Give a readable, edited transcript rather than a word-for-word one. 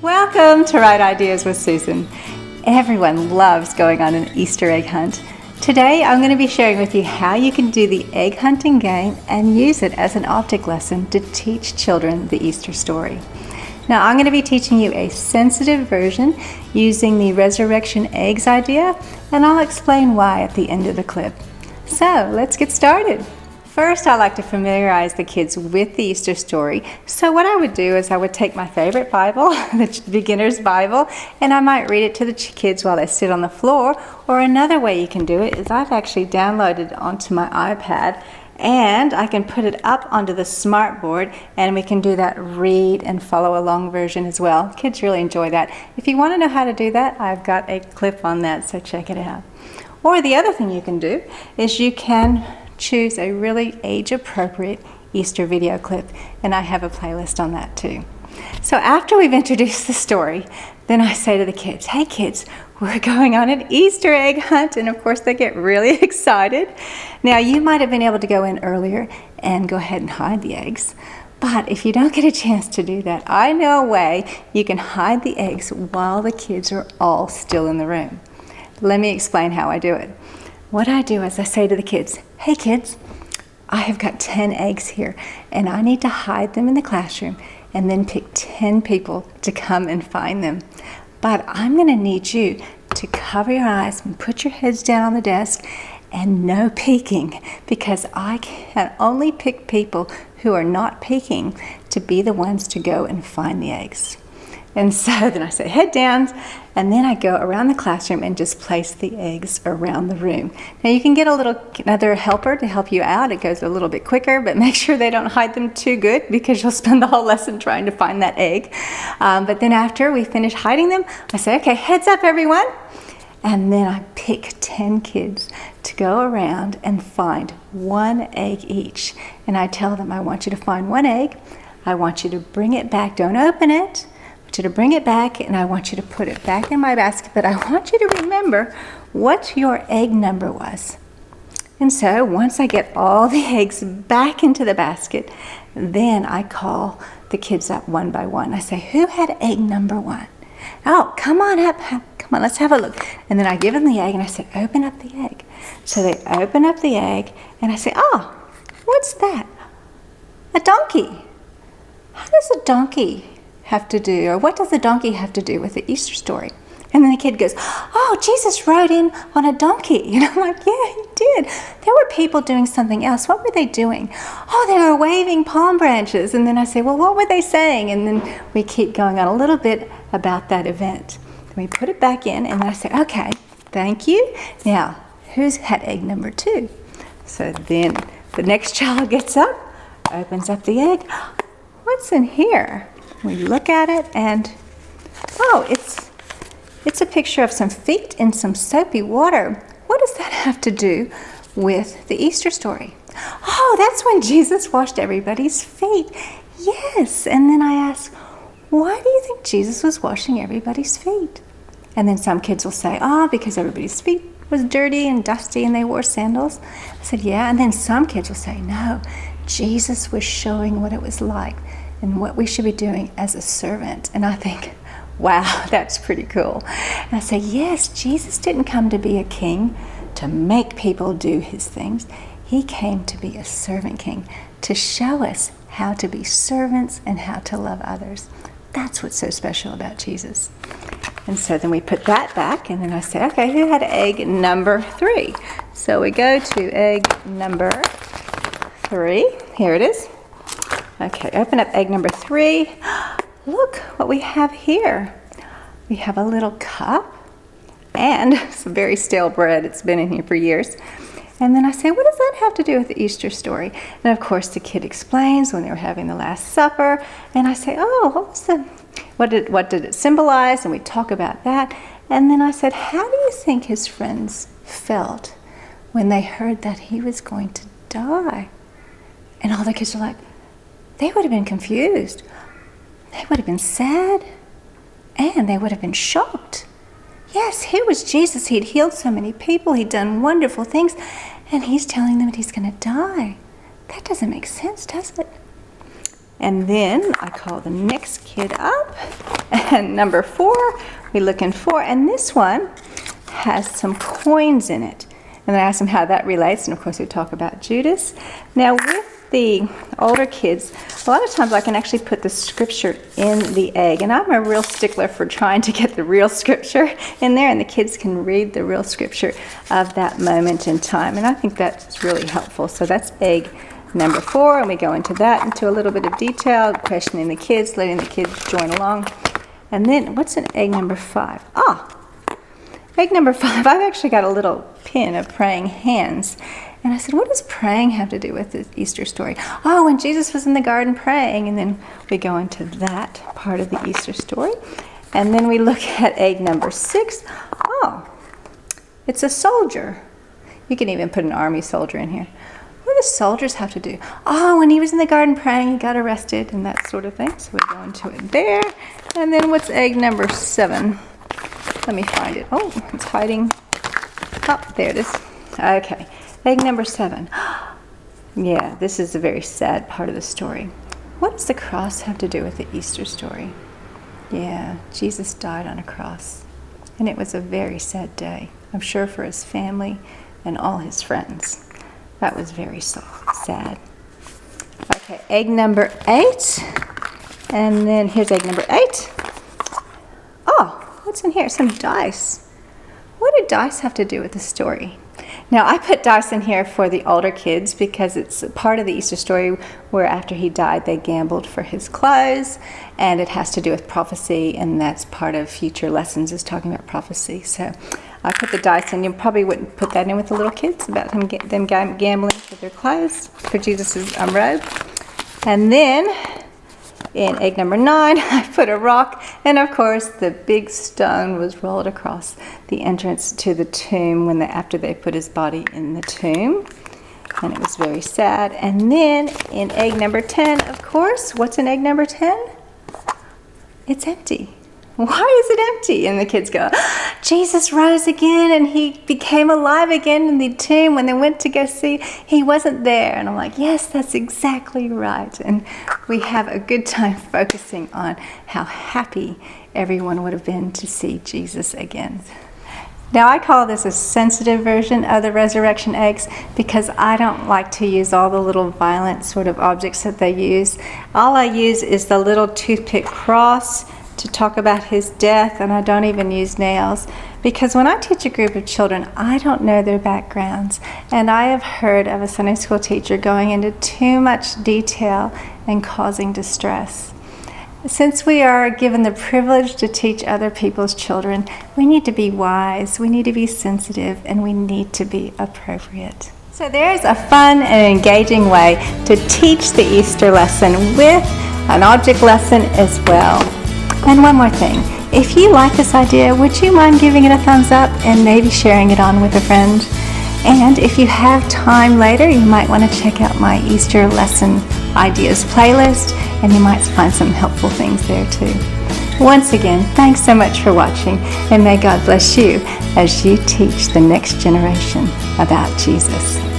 Welcome to Wright Ideas with Susan. Everyone loves going on an Easter egg hunt. Today I'm going to be sharing with you how you can do the egg hunting game and use it as an object lesson to teach children the Easter story. Now I'm going to be teaching you a sensitive version using the resurrection eggs idea, and I'll explain why at the end of the clip. So let's get started. First, I like to familiarize the kids with the Easter story. So what I would do is I would take my favorite Bible, the beginner's Bible, and I might read it to the kids while they sit on the floor. Or another way you can do it is I've actually downloaded onto my iPad, and I can put it up onto the smart board, and we can do that read and follow along version as well. Kids really enjoy that. If you want to know how to do that, I've got a clip on that, so check it out. Or the other thing you can do is you can choose a really age-appropriate Easter video clip, and I have a playlist on that too. So after we've introduced the story, then I say to the kids, hey kids, we're going on an Easter egg hunt, and of course they get really excited. Now you might have been able to go in earlier and go ahead and hide the eggs, but if you don't get a chance to do that, I know a way you can hide the eggs while the kids are all still in the room. Let me explain how I do it. What I do is I say to the kids, hey kids, I have got 10 eggs here, and I need to hide them in the classroom and then pick 10 people to come and find them. But I'm going to need you to cover your eyes and put your heads down on the desk and no peeking, because I can only pick people who are not peeking to be the ones to go and find the eggs. And so then I say head down, and then I go around the classroom and just place the eggs around the room. Now you can get another helper to help you out. It goes a little bit quicker, but make sure they don't hide them too good, because you'll spend the whole lesson trying to find that egg. But then after we finish hiding them, I say, okay, heads up everyone. And then I pick 10 kids to go around and find one egg each. And I tell them, I want you to find one egg. I want you to bring it back. Don't open it. I want you to bring it back, and I want you to put it back in my basket, but I want you to remember what your egg number was. And so once I get all the eggs back into the basket, then I call the kids up one by one. I say, who had egg number 1? Oh, come on up. Come on, let's have a look. And then I give them the egg, and I say, open up the egg. So they open up the egg, and I say, oh, what's that? A donkey. How does a donkey have to do, or what does the donkey have to do with the Easter story? And then the kid goes, oh, Jesus rode in on a donkey. And I'm like, yeah, he did. There were people doing something else. What were they doing? Oh, they were waving palm branches. And then I say, well, what were they saying? And then we keep going on a little bit about that event. Then we put it back in, and I say, okay, thank you. Now, who's had egg number 2? So then the next child gets up, opens up the egg. What's in here? We look at it, and oh, it's a picture of some feet in some soapy water. What does that have to do with the Easter story? Oh, that's when Jesus washed everybody's feet. Yes. And then I ask, why do you think Jesus was washing everybody's feet? And then some kids will say, oh, because everybody's feet was dirty and dusty and they wore sandals. I said, yeah. And then some kids will say, no, Jesus was showing what it was like and what we should be doing as a servant. And I think, wow, that's pretty cool. And I say, yes, Jesus didn't come to be a king to make people do his things. He came to be a servant king, to show us how to be servants and how to love others. That's what's so special about Jesus. And so then we put that back, and then I say, okay, who had egg number 3? So we go to egg number 3. Here it is. Okay, open up egg number 3. Look what we have here. We have a little cup and some very stale bread. It's been in here for years. And then I say, what does that have to do with the Easter story? And of course the kid explains when they were having the Last Supper. And I say, oh, what did it symbolize? And we talk about that. And then I said, how do you think his friends felt when they heard that he was going to die? And all the kids are like, they would have been confused. They would have been sad. And they would have been shocked. Yes, here was Jesus. He'd healed so many people. He'd done wonderful things. And he's telling them that he's going to die. That doesn't make sense, does it? And then I call the next kid up, and number 4, we look in 4, and this one has some coins in it. And then I ask them how that relates, and of course we talk about Judas. Now with the older kids, a lot of times I can actually put the scripture in the egg, and I'm a real stickler for trying to get the real scripture in there, and the kids can read the real scripture of that moment in time, and I think that's really helpful. So that's egg number 4, and we go into that, into a little bit of detail, questioning the kids, letting the kids join along. And then what's in egg number 5? Egg number 5, I've actually got a little pin of praying hands. And I said, what does praying have to do with the Easter story? When Jesus was in the garden praying. And then we go into that part of the Easter story. And then we look at egg number 6. It's a soldier. You can even put an army soldier in here. What do the soldiers have to do? When he was in the garden praying, he got arrested and that sort of thing. So we go into it there. And then what's egg number 7? Let me find it. It's hiding. There it is. Okay. Egg number 7. Yeah, this is a very sad part of the story. What does the cross have to do with the Easter story? Yeah, Jesus died on a cross. And it was a very sad day. I'm sure for his family and all his friends. That was very sad. Okay, egg number 8. And then here's egg number 8. What's in here? Some dice. What do dice have to do with the story? Now, I put dice in here for the older kids because it's part of the Easter story where after he died, they gambled for his clothes, and it has to do with prophecy, and that's part of future lessons is talking about prophecy. So I put the dice in. You probably wouldn't put that in with the little kids about them gambling for their clothes, for Jesus' robe. And then in egg number 9, I put a rock, and of course the big stone was rolled across the entrance to the tomb after they put his body in the tomb, and it was very sad. And then in egg number 10, of course, what's in egg number 10? It's empty. Why is it empty? And the kids go, Jesus rose again and he became alive again in the tomb. When they went to go see, he wasn't there. And I'm like, yes, that's exactly right. And we have a good time focusing on how happy everyone would have been to see Jesus again. Now, I call this a sensitive version of the resurrection eggs because I don't like to use all the little violent sort of objects that they use. All I use is the little toothpick cross to talk about his death, and I don't even use nails because when I teach a group of children, I don't know their backgrounds, and I have heard of a Sunday school teacher going into too much detail and causing distress. Since we are given the privilege to teach other people's children, we need to be wise, we need to be sensitive, and we need to be appropriate. So there's a fun and engaging way to teach the Easter lesson with an object lesson as well. And one more thing, if you like this idea, would you mind giving it a thumbs up and maybe sharing it on with a friend? And if you have time later, you might want to check out my Easter lesson ideas playlist, and you might find some helpful things there too. Once again, thanks so much for watching, and may God bless you as you teach the next generation about Jesus.